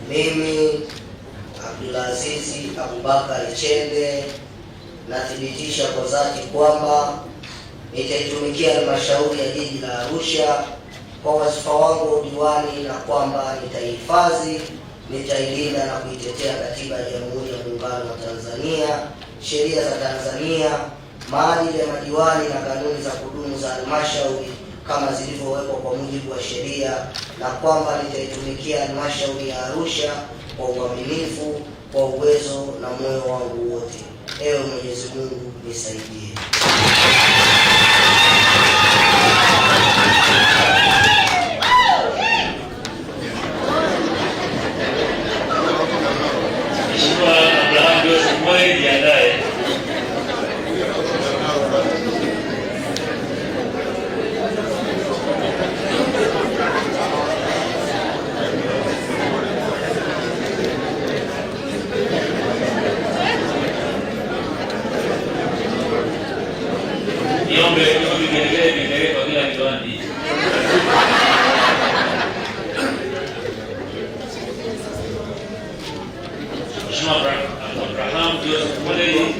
Mimi Abdulaziz Abubakar Chende nathibitisha kwa dhati kwamba nitaitumikia halmashauri ya jiji la Arusha kwa wasifa wangu wa udiwani, na kwamba nitaihifadhi, nitailinda na kuitetea katiba ya Jamhuri ya Muungano wa Tanzania, sheria za Tanzania, maadili ya madiwani na kanuni za kudumu za halmashauri kama zilivyowekwa kwa mujibu wa sheria, na kwamba nitaitumikia halmashauri ya Arusha kwa uaminifu, kwa uwezo na moyo wangu wote. Ewe Mwenyezi Mungu nisaidie. Mheshimiwa Abraham Joseph Mwaleli